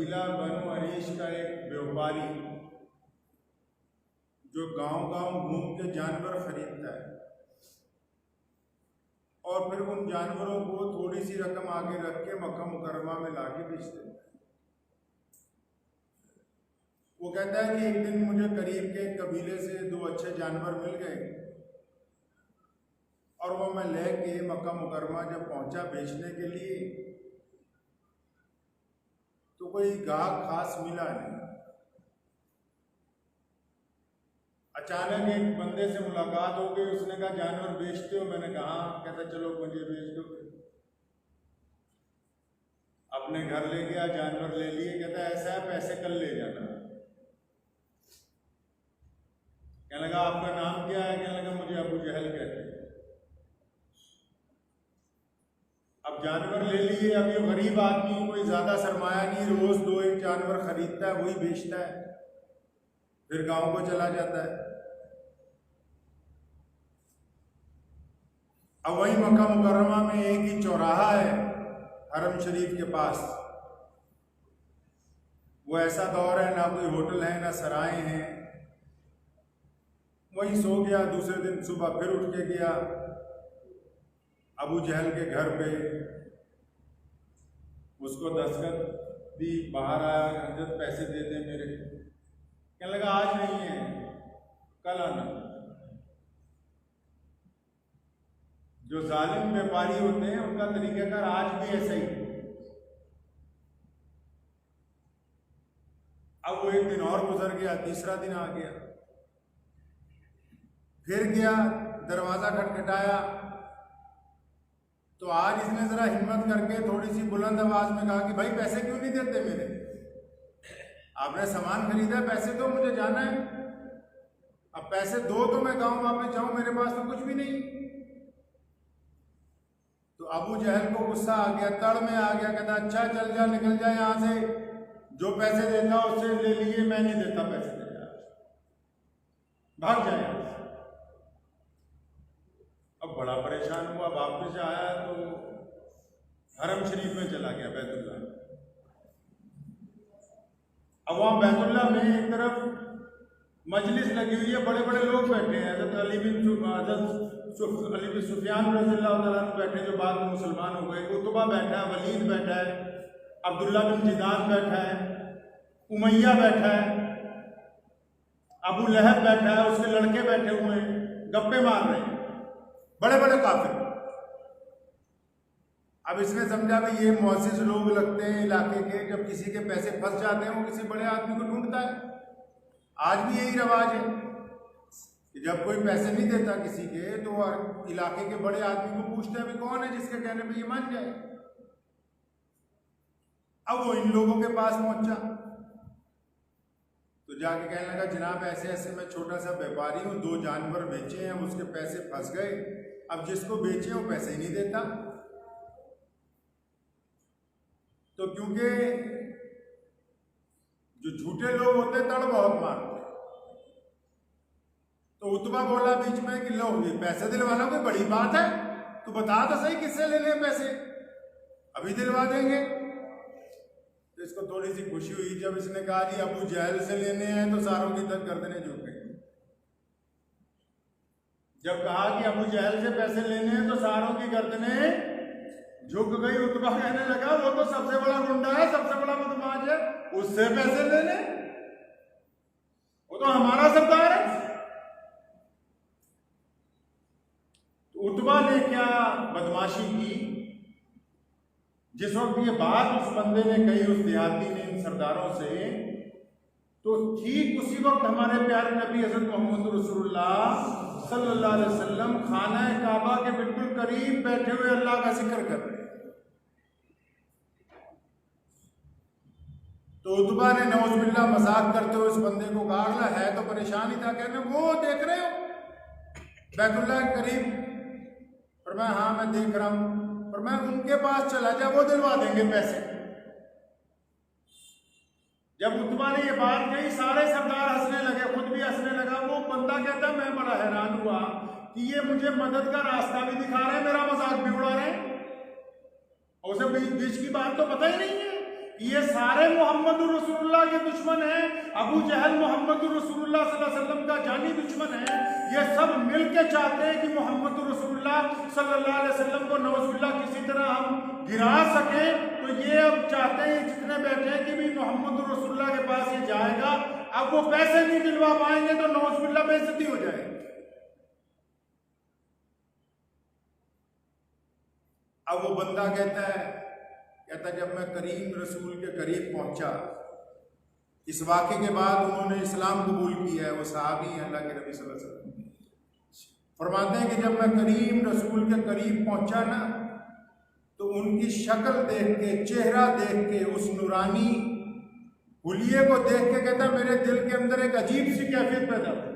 कबीला बनु हरीश का एक व्यापारी जो गांव-गांव घूम के जानवर खरीदता है और फिर उन जानवरों को थोड़ी सी रकम आगे रख के मक्का मुकर्रमा में लाके बेच देता है। वो कहता है कि एक दिन मुझे करीब के कबीले से 2 अच्छे जानवर मिल गए और वो मैं लेके मक्का मुकर्रमा जब पहुंचा बेचने के लिए तो कोई गाहक खास मिला नहीं। अचानक एक बंदे से मुलाकात हो गई, उसने कहा जानवर बेचते हो? मैंने कहा कहता चलो मुझे बेच दो। अपने घर ले गया, जानवर ले लिए। कहता ऐसा है पैसे कल ले जाना। कहने लगा आपका नाम क्या है? कहने लगा मुझे अबू जहल कहते हैं। अब जानवर ले लिए। अब ये गरीब आदमी, कोई ज्यादा सरमाया नहीं, रोज 2-1 जानवर खरीदता है, वही बेचता है, फिर गांव को चला जाता है। अब वही मक्का मुकर्रमा में एक ही चौराहा है हरम शरीफ के पास। वो ऐसा दौर है, ना कोई होटल है ना सराय हैं। वहीं सो गया। दूसरे दिन सुबह फिर उठ के गया अबू जहल के घर पे। उसको दस्तखत दी, बाहर आया, हजरत पैसे दे दे मेरे। कहने लगा आज नहीं है, कल आना। जो जालिम व्यापारी होते हैं उनका तरीकाकार आज भी ऐसा ही। अब वो एक दिन और गुजर गया, तीसरा दिन आ गया, फिर गया, दरवाजा खटखटाया तो आज इसने जरा हिम्मत करके थोड़ी सी बुलंद आवाज में कहा कि भाई पैसे क्यों नहीं देते मेरे? आपने सामान खरीदा, पैसे दो, मुझे जाना है। अब पैसे दो तो मैं गांव वापस जाऊं, मेरे पास तो कुछ भी नहीं। तो अबू जहल को गुस्सा आ गया, तड़ में आ गया। कहता अच्छा चल जा, निकल जा यहां से, जो पैसे देता उससे ले लिए, मैं नहीं देता पैसे, दे जा, भाग जाए। अब बड़ा परेशान हुआ, वापस आया तो हरम शरीफ में चला गया, बैतुल्लाह। अब वहां बैतुल्लाह में एक तरफ मजलिस लगी हुई है, बड़े बड़े लोग बैठे हैं। हजरत अली बिन सुफियान रज़ियल्लाहु ताला अन्हु बैठे, जो बाद में मुसलमान हो गए। उतबा बैठा है, वलीद बैठा है, अब्दुल्ला बिन जिदान बैठा है, उमैया बैठा है, अबू लहब बैठा है, उसके लड़के बैठे हुए हैं, गप्पे मार रहे हैं, बड़े बड़े काफिर। अब इसने समझा कि ये मुअज़्ज़िज़ लोग लगते हैं इलाके के, जब किसी के पैसे फंस जाते हैं वो किसी बड़े आदमी को ढूंढता है। आज भी यही रवाज है कि जब कोई पैसे नहीं देता किसी के तो इलाके के बड़े आदमी को पूछते हैं भी कौन है जिसके कहने पे ये मान जाए। अब वो इन लोगों के पास पहुंचा तो जाके कहने लगा जनाब ऐसे ऐसे मैं छोटा सा व्यापारी हूं, 2 जानवर बेचे हैं, उसके पैसे फंस गए। अब जिसको बेचे वो पैसे ही नहीं देता। तो क्योंकि जो झूठे लोग होते हैं तड़ बहुत मारते, तो उतबा बोला बीच में कि लो ये पैसे दिलवाना कोई बड़ी बात है, तो बता तो सही किससे ले लें पैसे, अभी दिलवा देंगे। तो इसको थोड़ी सी खुशी हुई जब इसने कहा जी अबू जहल से लेने हैं, तो सारों की तक गर्दनें झुक गई। जब कहा कि अबू जहल से पैसे लेने हैं तो सारों की गर्दनें झुक गई। उतबा कहने लगा वो तो सबसे बड़ा गुंडा है, सबसे बड़ा बदमाश है, उससे पैसे लेने, वो तो हमारा सरदार है। तो उतबा ने क्या बदमाशी की, जिस वक्त ये बात उस बंदे ने कही, उस देहाती ने इन सरदारों से, तो ठीक उसी वक्त हमारे प्यारे नबी हज़रत मोहम्मद रसूलुल्लाह सल्लल्लाहु अलैहि वसल्लम खाना काबा के बिल्कुल करीब बैठे हुए अल्लाह का जिक्र कर रहे हैं। तो उतबा ने नौज़ुबिल्लाह मजाक करते हुए उस बंदे को कहा, है तो परेशान ही था, कहने वो देख रहे हो बैतुल्लाह के करीब? पर मैं हाँ मैं देख रहा हूं, पर मैं उनके पास चला जा, वो दिलवा देंगे पैसे। जब उतबा ने ये बात कही सारे सरदार हंसने लगे, खुद भी हंसने लगा। वो बंदा कहता मैं बड़ा हैरान हुआ कि ये मुझे मदद का रास्ता भी दिखा रहे हैं, मेरा मजाक भी उड़ा रहे हैं, और उसे बीच की बात तो पता ही नहीं है। ये सारे मोहम्मद रसूलुल्लाह के दुश्मन हैं। अबू जहल मोहम्मद रसूलुल्लाह सल्लल्लाहु अलैहि वसल्लम का जानी दुश्मन है। ये सब मिलके चाहते हैं कि मोहम्मद रसूलुल्लाह सल्लल्लाहु अलैहि वसल्लम को नौजुबिल्लाह किसी तरह हम गिरा सके। तो ये अब चाहते हैं जितने बैठे हैं कि भी मोहम्मद रसूलुल्लाह के पास ये जाएगा, अब वो पैसे नहीं दिलवा पाएंगे तो नौजुबिल्लाह बेइज्जती हो जाएगी। अब वो बंदा कहता जब मैं करीम रसूल के करीब पहुंचा, इस वाक़े के बाद उन्होंने इस्लाम कबूल किया है, वो सहाबी हैं अल्लाह के नबी सल्लल्लाहु अलैहि वसल्लम। फरमाते हैं कि जब मैं करीम रसूल के करीब पहुंचा ना, तो उनकी शक्ल देख के, चेहरा देख के, उस नूरानी हुलिये को देख के कहता मेरे दिल के अंदर एक अजीब सी कैफियत पैदा हुई।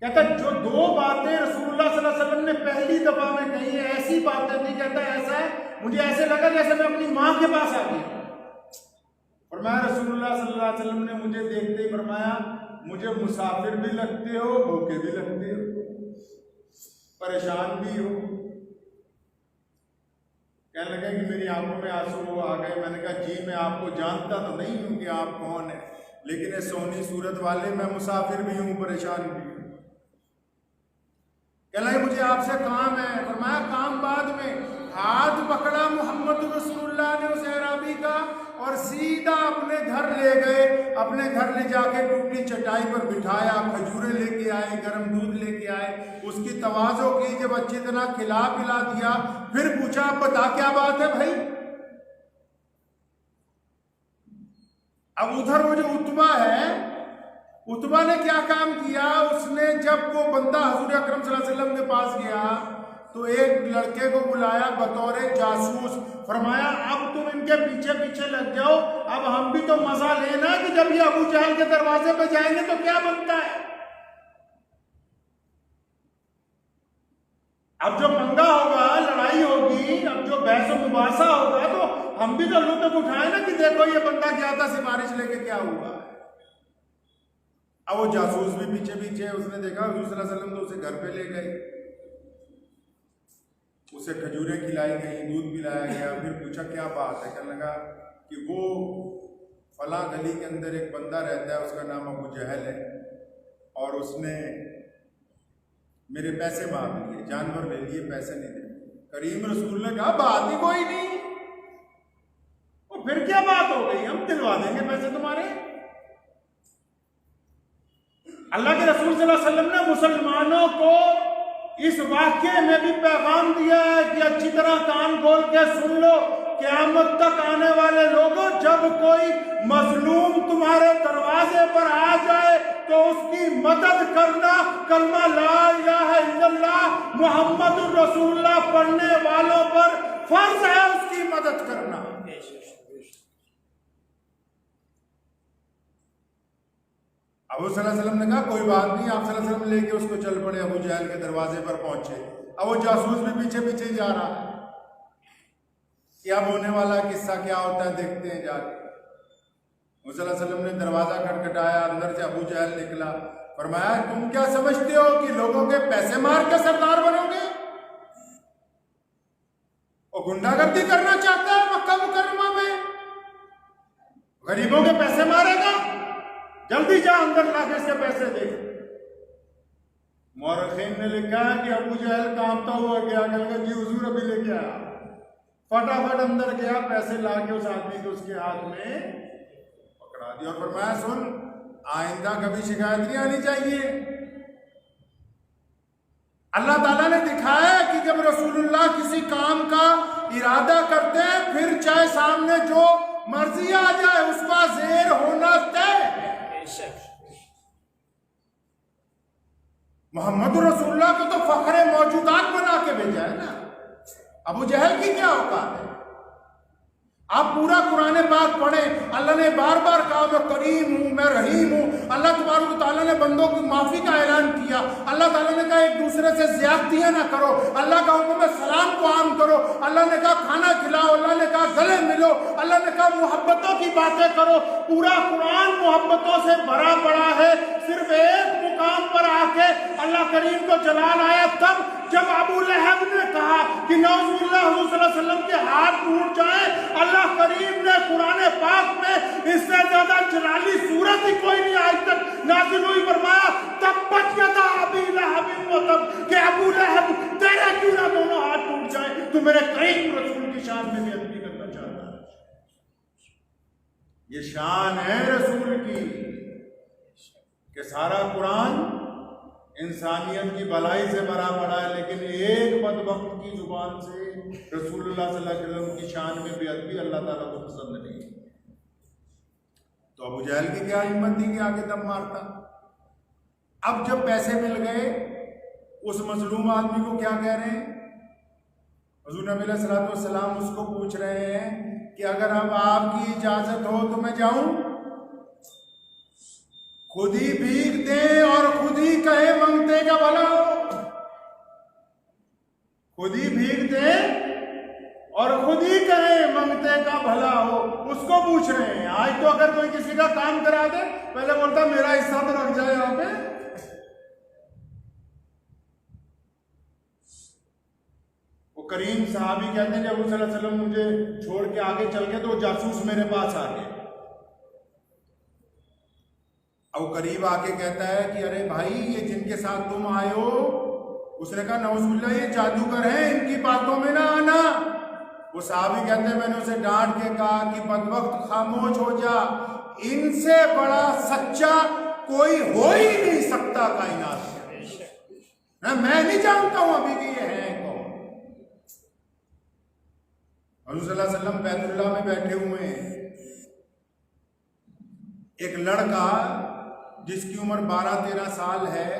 कहता जो दो बातें रसूलुल्लाह सल्लल्लाहु अलैहि वसल्लम ने पहली दफा में कही है, ऐसी बातें नहीं, कहता ऐसा है मुझे ऐसे लगा जैसे मैं अपनी माँ के पास आ गया। फरमाया रसूलुल्लाह सल्लल्लाहु अलैहि वसल्लम ने मुझे देखते ही फरमाया मुझे मुसाफिर भी लगते हो, भूखे भी लगते हो, परेशान भी हो। कहने लगे कि मेरी आंखों में आंसू आ गए। मैंने कहा जी मैं आपको जानता तो नहीं हूं कि आप कौन है, लेकिन ये सोनी सूरत वाले मैं मुसाफिर भी हूं, परेशान भी हूं। कहला मुझे आपसे काम है। फरमाया काम बाद में। हाथ पकड़ा मोहम्मद रसूलुल्लाह ने उस अराबी का और सीधा अपने घर ले गए। अपने घर ले जाके टूटी चटाई पर बिठाया, खजूरें लेके आए, गर्म दूध लेके आए, उसकी तवाज़ो की, जब अच्छी तरह खिला पिला दिया, फिर पूछा बता क्या बात है भाई। अब उधर वो जो उतबा है, उतबा ने क्या काम किया, उसने जब वो बंदा हुजूर अकरम सल्लल्लाहु अलैहि वसल्लम के पास गया तो एक लड़के को बुलाया बतौर जासूस। फरमाया अब तुम इनके पीछे पीछे लग जाओ, अब हम भी तो मजा लेना कि जब ये अबू जहल के दरवाजे पे जाएंगे तो क्या बनता है। अब जो पंगा होगा, लड़ाई होगी, अब जो बहस मुबासा होगा, तो हम भी तो लुत्फ उठाए ना कि देखो ये बंदा क्या था, सिफारिश लेके क्या हुआ। अब वो जासूस भी पीछे पीछे, उसने देखा हुजूर सल्लल्लाहु अलैहि वसल्लम तो उसे घर पे ले गए, उसे खजूरें खिलाई गई, दूध पिलाया गया। फिर पूछा क्या बात है। कहने लगा कि वो फला गली के अंदर एक बंदा रहता है, उसका नाम अबू जहल है, और उसने मेरे पैसे मांग लिए, जानवर ले लिए, पैसे नहीं दे। करीम रसूल ने कहा बात ही कोई नहीं, और फिर क्या बात हो गई, हम दिलवा देंगे पैसे तुम्हारे। अल्लाह के रसूल सल्लल्लाहु अलैहि वसल्लम ने मुसलमानों को इस वाक्य में भी पैगाम दिया है कि अच्छी तरह कान खोल के सुन लो, क़यामत तक आने वाले लोगों, जब कोई मजलूम तुम्हारे दरवाजे पर आ जाए तो उसकी मदद करना, कलमा ला इलाहा इल्लल्लाह मुहम्मद रसूलुल्लाह पढ़ने वालों पर फर्ज है उसकी मदद करना। अबू सल्लल्लाहु अलैहि वसल्लम ने कहा कोई बात नहीं। आप सल्लल्लाहु अलैहि वसल्लम लेके उसको चल पड़े, अबू जहल के दरवाजे पर पहुंचे। अब वो जासूस भी पीछे पीछे ही जा रहा है कि अब होने वाला किस्सा क्या होता है देखते हैं जाके। अबू सल्लल्लाहु अलैहि वसल्लम ने दरवाजा खटखटाया, अंदर से अबू जहल निकला। फरमाया तुम क्या समझते हो कि लोगों के पैसे मार के सरदार बनोगे? वो गुंडागर्दी करना चाहता है मक्का मुकर्रमा में, गरीबों के पैसे मारेगा, जल्दी जा अंदर लाके इसके पैसे दे। मौरखीन ने लिखा है कि अबू जहल कांपता हुआ गया, कहकर जी हुजूर अभी लेके आया। फटाफट अंदर गया, पैसे लाके उस आदमी को उसके हाथ में पकड़ा दिया और फरमाया सुन, आइंदा कभी शिकायत नहीं आनी चाहिए। अल्लाह ताला ने दिखाया कि जब रसूलुल्लाह किसी काम का इरादा करते हैं, फिर चाहे सामने जो मर्जी आ जाए उसका ज़ेर होना तय है। मोहम्मद रसूलुल्लाह को तो फखरे मौजूदात बना के भेजा है ना। अबू जहल की क्या औकात है? आप पूरा कुरान पाक पढ़े, अल्लाह ने बार बार कहा मैं करीम हूँ, मैं रहीम हूँ। अल्लाह तबारक व तआला ने बंदों की माफ़ी का ऐलान किया। अल्लाह ताला ने कहा एक दूसरे से ज़्यादतियाँ ना करो। अल्लाह का हुक्म है सलाम को आम करो। अल्लाह ने कहा खाना खिलाओ। अल्लाह ने कहा गले मिलो। अल्लाह ने कहा मोहब्बतों की बातें करो। पूरा कुरान मोहब्बतों से भरा पड़ा है। सिर्फ एक मुकाम पर आके अल्लाह करीम को जलाल आया तब जब अबू लहब ने कहा कि नौजुबिल्लाह हुज़ूर सल्लल्लाहु अलैहि वसल्लम के हाथ टूट जाए, अल्लाह करीम ने कुरान पाक में इससे ज्यादा जलाली सूरत ही कोई नहीं आज तक नाज़िल हुई, फरमाया तब्बत यदा अबी लहब व तब, कि अबू लहब तेरे क्यों ना दोनों हाथ टूट जाए, तू मेरे करीम रसूल की शान में बेअदबी करना चाहता है। ये शान है रसूल की कि सारा कुरान इंसानियत की भलाई से भरा पड़ा है, लेकिन एक बदबख्त की जुबान से रसूलुल्लाह सल्लल्लाहु अलैहि वसल्लम की शान में बेअदबी अल्लाह ताला को पसंद नहीं। तो अबू जहल की क्या हिम्मत थी कि आगे दम मारता। अब जब पैसे मिल गए, उस मजलूम आदमी को क्या कह रहे हैं, हुज़ूर नबी अलैहि सलाम उसको पूछ रहे हैं कि अगर अब आपकी इजाजत हो तो मैं जाऊं, खुद ही भीख दे और खुद ही कहे मंगते का भला हो, खुद ही भीख दे और खुद ही कहे मंगते का भला हो, उसको पूछ रहे हैं। आज तो अगर कोई किसी का काम करा दे, पहले बोलता मेरा हिस्सा तो रख जाए यहां पे। वो करीम साहबी कहते हैं जब सल्लल्लाहु अलैहि वसल्लम मुझे छोड़ के आगे चल गए तो जासूस मेरे पास आ गए। अब करीब आके कहता है कि अरे भाई ये जिनके साथ तुम आए हो, उसने कहा नौजुबिल्लाह ये जादूगर हैं, इनकी बातों में ना आना। वो साहबी कहते हैं मैंने उसे डांट के कहा कि बदबख्त खामोश हो जा, इनसे बड़ा सच्चा कोई हो ही नहीं सकता कायनात में। मैं नहीं जानता हूं अभी कि ये है कौन। हुज़ूर सल्लल्लाहु अलैहि वसल्लम बैतुल्लाह में बैठे हुए हैं, एक लड़का जिसकी उम्र 12-13 साल है,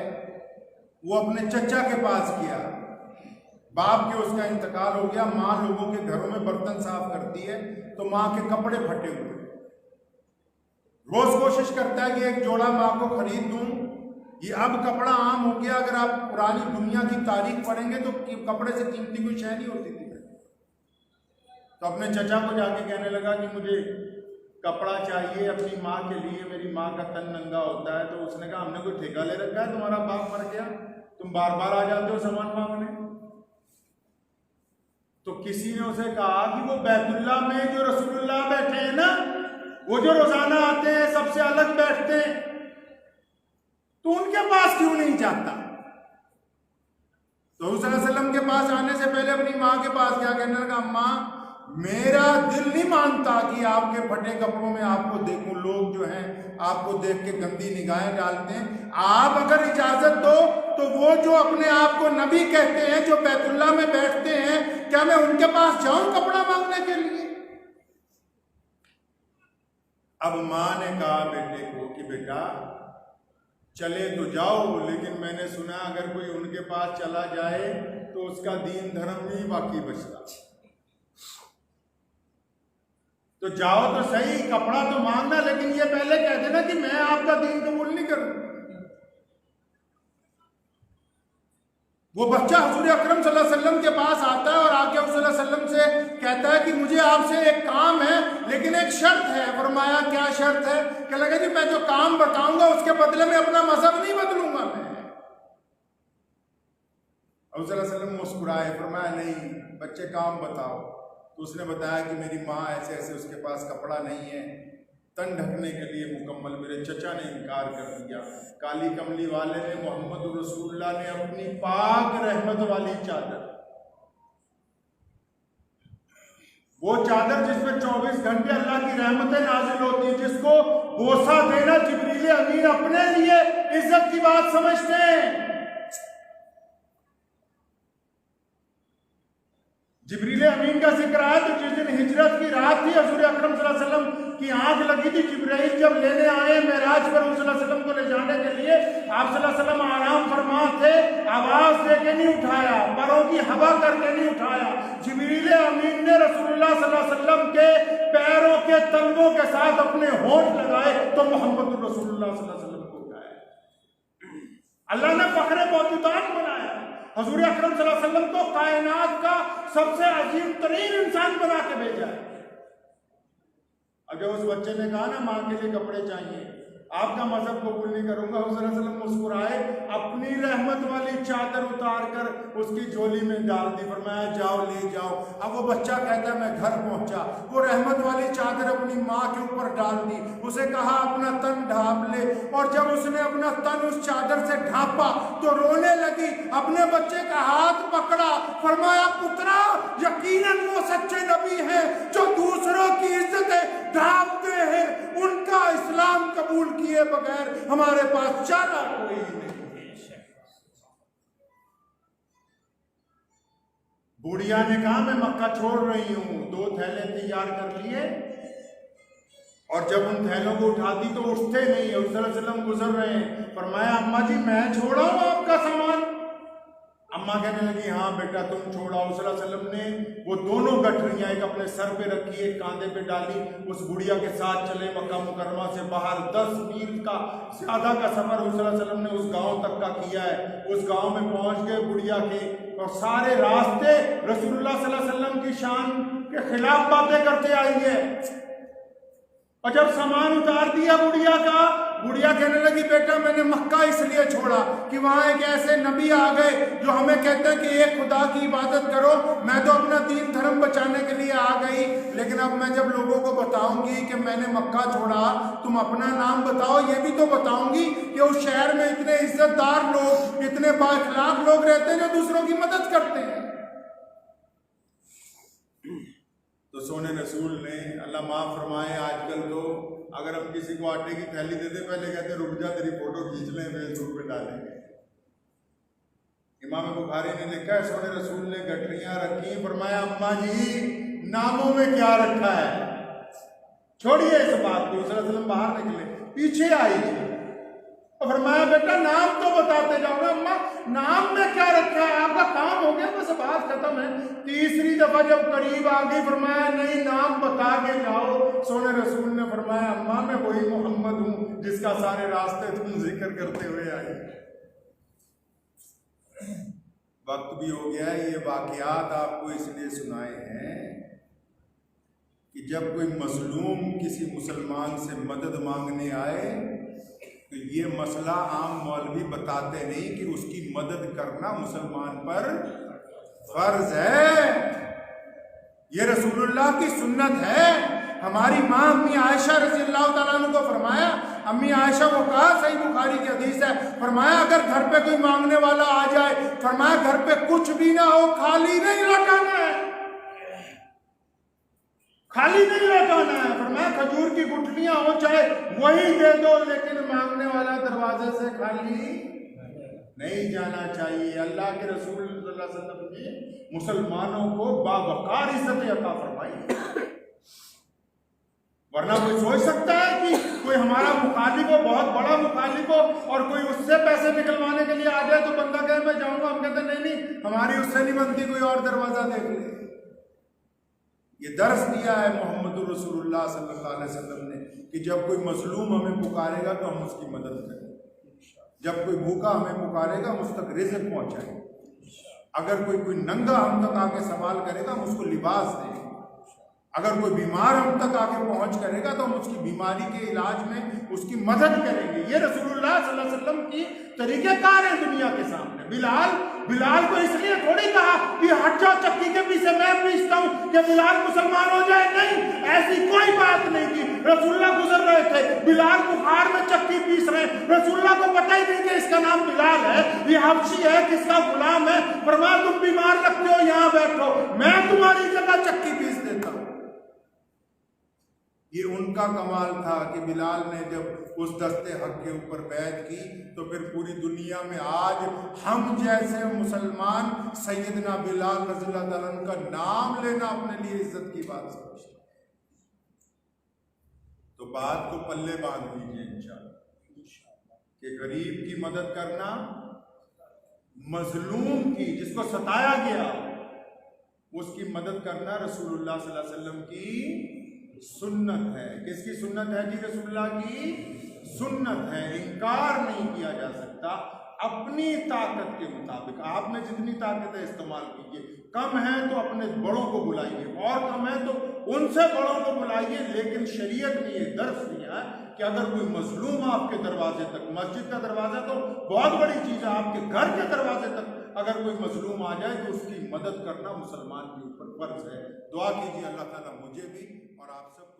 वो अपने चचा के पास गया। बाप के उसका इंतकाल हो गया, माँ लोगों के घरों में बर्तन साफ करती है, तो माँ के कपड़े फटे हुए, रोज कोशिश करता है कि एक जोड़ा माँ को खरीद दूं। ये अब कपड़ा आम हो गया, अगर आप पुरानी दुनिया की तारीख पढ़ेंगे तो कपड़े से कीमती कोई शय नहीं होती थी। तो अपने चचा को जाके कहने लगा कि मुझे कपड़ा चाहिए अपनी माँ के लिए, मेरी माँ का तन नंगा होता है। तो उसने कहा हमने कोई ठेका ले रखा है, तुम्हारा बाप मर गया, तुम बार बार आ जाते हो सामान मांगने। तो किसी ने उसे कहा कि वो बैतुल्लाह में जो रसूलुल्लाह बैठे हैं ना, वो जो रोजाना आते हैं सबसे अलग बैठते हैं, तो उनके पास क्यों नहीं जाता। तो सल्लल्लाहु अलैहि वसल्लम के पास आने से पहले अपनी माँ के पास क्या कहने लगा, माँ मेरा दिल नहीं मानता कि आपके फटे कपड़ों में आपको देखूं, लोग जो हैं आपको देख के गंदी निगाहें डालते हैं। आप अगर इजाजत दो तो वो जो अपने आप को नबी कहते हैं, जो बैतुल्लाह में बैठते हैं, क्या मैं उनके पास जाऊं कपड़ा मांगने के लिए। अब माँ ने कहा बेटे को कि बेटा चले तो जाओ, लेकिन मैंने सुना अगर कोई उनके पास चला जाए तो उसका दीन धर्म नहीं बाकी बचता। तो जाओ तो सही, कपड़ा तो मांगना, लेकिन ये पहले कह देना कि मैं आपका दीन कबूल नहीं करूं। वो बच्चा हुजूर अकरम सल्लल्लाहु अलैहि वसल्लम के पास आता है और आके हुजूर सल्लल्लाहु अलैहि वसल्लम से कहता है कि मुझे आपसे एक काम है, लेकिन एक शर्त है। फरमाया क्या शर्त है? क्या लगा जी मैं जो काम बताऊंगा उसके बदले में अपना मजहब नहीं बदलूंगा मैं। हुजूर सल्लल्लाहु अलैहि वसल्लम मुस्कुराए, फरमाया नहीं बच्चे काम बताओ। तो उसने बताया कि मेरी माँ ऐसे ऐसे, उसके पास कपड़ा नहीं है, तन ढकने के लिए मुकम्मल, मेरे चचा ने इनकार कर दिया। काली कमली वाले ने, मोहम्मद रसूलुल्लाह ने अपनी पाक रहमत वाली चादर, वो चादर जिसमें 24 घंटे अल्लाह की रहमतें नाजिल होती है, जिसको बोसा देना जिब्रील अमीन अपने लिए इज्जत की बात समझते हैं। जिब्रील अमीन का जिक्र आया तो जिस दिन हिजरत की रात थी, हुजूर अकरम सल्लल्लाहु अलैहि वसल्लम की आंख लगी थी। जिब्राइल जब लेने आए मेराज पर हुजूर सल्लल्लाहु अलैहि वसल्लम को ले जाने के लिए, आप सल्लल्लाहु अलैहि वसल्लम आराम फरमा थे, आवाज देके नहीं उठाया, परों की हवा करके नहीं उठाया। जिब्रील अमीन ने रसूलुल्लाह सल्लल्लाहु अलैहि वसल्लम के पैरों के तलवों के साथ अपने होंठ लगाए तो मोहम्मद रसूलुल्लाह सल्लल्लाहु अलैहि वसल्लम को उठाया। अल्लाह ने फखरे मौजूदात बनाया, हुजूर अकरम सल्लल्लाहु अलैहि वसल्लम को कायनात का सबसे अजीम तरीन इंसान बना के भेजा है। अब जब उस बच्चे ने कहा ना माँ के लिए कपड़े चाहिए, आपका मजहब कबूल नहीं करूंगा। हुज़ूर सल्लल्लाहु अलैहि वसल्लम मुस्कुराए, अपनी रहमत वाली चादर उतार कर उसकी झोली में डाल दी, फरमाया जाओ ले जाओ। अब वो बच्चा कहता है मैं घर पहुंचा, वो रहमत वाली चादर अपनी माँ के ऊपर डाल दी, उसे कहा अपना तन ढांप ले, और जब उसने अपना तन उस चादर से ढांपा तो रोने लगी, अपने बच्चे का हाथ पकड़ा, फरमाया पुत्रा यकीनन वो सच्चे नबी हैं जो दूसरों की इज्जतें ढांपते हैं, उनका इस्लाम कबूल किए बगैर हमारे पास चारा कोई नहीं। बुढ़िया ने कहा मैं मक्का छोड़ रही हूं, 2 थैले तैयार कर लिए, और जब उन थैलों को उठाती तो उठते नहीं। हुज़ूर सल्लल्लाहु अलैहि वसल्लम गुजर रहे हैं, फरमाया अम्मा जी मैं छोड़ा हूं आपका सामान। अम्मा कहने लगी हाँ बेटा तुम छोड़ा। हुज़ूर सल्लल्लाहु अलैहि वसल्लम ने वो दोनों गठरियां एक अपने सर पे रखी, एक कांधे पे डाली, उस बुढ़िया के साथ चले मक्का मुकर्रमा से बाहर। 10 मील का ज्यादा का सफर हुज़ूर सल्लल्लाहु अलैहि वसल्लम ने उस गांव तक का किया है। उस गांव में पहुंच गए बुढ़िया के, और सारे रास्ते रसूलुल्लाह सल्लल्लाहु अलैहि वसल्लम की शान के खिलाफ बातें करते आई है। और जब सामान उतार दिया बुढ़िया का, बुढ़िया कहने लगी बेटा मैंने मक्का इसलिए छोड़ा कि वहां एक ऐसे नबी आ गए जो हमें कहते हैं कि एक खुदा की इबादत करो। मैं तो अपना दीन धर्म बचाने के लिए आ गई, लेकिन अब मैं जब लोगों को बताऊंगी कि मैंने मक्का छोड़ा, तुम अपना नाम बताओ, ये भी तो बताऊंगी कि उस शहर में इतने इज्जतदार लोग, इतने बाइखलाक लोग रहते हैं जो दूसरों की मदद करते हैं। तो सोने रसूल ने, अल्लाह माफ़ फरमाए, आजकल तो अगर हम किसी को आटे की थैली देते पहले कहते रुक जा तेरी फोटो खींच लें फेसबुक पे डालेंगे। इमाम बुखारी ने लिखा है सोने रसूल ने गठरियां रखी, फरमाया अम्मा जी नामों में क्या रखा है, छोड़िए इस बात को। वसल्लम बाहर निकले, पीछे आई थी और फरमाया बेटा नाम तो बताते जाओ ना। अम्मा नाम में क्या रखा है, आपका काम हो गया बस बात खत्म है। तीसरी दफा जब करीब आ गई, फरमाया नहीं नाम बता के जाओ। सोने रसूल ने फरमाया अम्मा मैं वही मोहम्मद हूं जिसका सारे रास्ते तुम जिक्र करते हुए आए। वक्त भी हो गया है, ये वाकयात आपको इसलिए सुनाए हैं कि जब कोई मजलूम किसी मुसलमान से मदद मांगने आए तो ये मसला आम मौलवी बताते नहीं कि उसकी मदद करना मुसलमान पर फर्ज है। ये रसूलुल्लाह की सुन्नत है। हमारी माँ अम्मी आयशा रज़ी अल्लाह तआला अन्हा को फरमाया, अम्मी आयशा को कहा, सही बुखारी की हदीस है, फरमाया अगर घर पे कोई मांगने वाला आ जाए, फरमाया घर पे कुछ भी ना हो खाली नहीं लौटाना है, खाली नहीं लौटाना है। फरमाया खजूर की गुठलियां हो चाहे वही दे दो, लेकिन मांगने वाला दरवाजे से खाली नहीं जाना चाहिए। अल्लाह के रसूल सल्लल्लाहु अलैहि वसल्लम ने मुसलमानों को बावकार इज्जत अता फरमाई। वरना कोई सोच सकता है कि कोई हमारा मुखालिफ हो, बहुत बड़ा मुखालिफ हो, और कोई उससे पैसे निकलवाने के लिए आ जाए तो बंदा कहे मैं जाऊंगा, हम कहते नहीं नहीं हमारी उससे नहीं बनती, कोई और दरवाजा देख ले। ये दर्स दिया है मोहम्मद रसूलुल्लाह सल्लल्लाहु अलैहि वसल्लम ने कि जब कोई मजलूम हमें पुकारेगा तो हम उसकी मदद करें, जब कोई भूखा हमें पुकारेगा हम उस तक रिज़्क़ पहुंचाएं, अगर कोई नंगा हम तक आके सवाल करेगा हम उसको लिबास दें, अगर कोई बीमार हम तक आके पहुंच करेगा तो हम उसकी बीमारी के इलाज में उसकी मदद करेंगे। ये रसूलुल्लाह सल्लल्लाहु अलैहि वसल्लम की तरीक़ेकार है दुनिया के सामने। बिलाल को इसलिए थोड़ी कहा कि हट जाओ चक्की के पीछे मैं पीसता हूं कि बिलाल मुसलमान हो जाए, नहीं, ऐसी कोई बात नहीं की। रसूलुल्लाह गुजर रहे थे, बिलाल बुखार में चक्की पीस रहे, रसूलुल्लाह को पता ही नहीं कि इसका नाम बिलाल है, ये हबशी है, किसका गुलाम है। फरमाया तुम बीमार लगते हो यहाँ बैठो, मैं तुम्हारी जगह चक्की पीस देता हूं। ये उनका कमाल था कि बिलाल ने जब उस दस्ते हक के ऊपर बैत की तो फिर पूरी दुनिया में आज हम जैसे मुसलमान सैयदना बिलाल रज़ियल्लाहु ताला अन्हु का नाम लेना अपने लिए इज्जत की बात समझते। तो बात को पल्ले बांध लीजिए इंशाअल्लाह कि गरीब की मदद करना, मजलूम की, जिसको सताया गया उसकी मदद करना रसूलुल्लाह सल्लल्लाहु अलैहि वसल्लम की सुन्नत है। किसकी सुन्नत है जी? रसूलुल्लाह की सुन्नत है, इनकार नहीं किया जा सकता। अपनी ताकत के मुताबिक आप में जितनी ताकत है इस्तेमाल कीजिए, कम है तो अपने बड़ों को बुलाइए, और कम है तो उनसे बड़ों को बुलाइए, लेकिन शरीयत ने ये दर्ज दिया कि अगर कोई मजलूम आपके दरवाजे तक, मस्जिद का दरवाजा तो बहुत बड़ी चीज है, आपके घर के दरवाजे तक अगर कोई मजलूम आ जाए तो उसकी मदद करना मुसलमान के ऊपर फर्ज है। दुआ कीजिए अल्लाह ताला मुझे भी और आप सब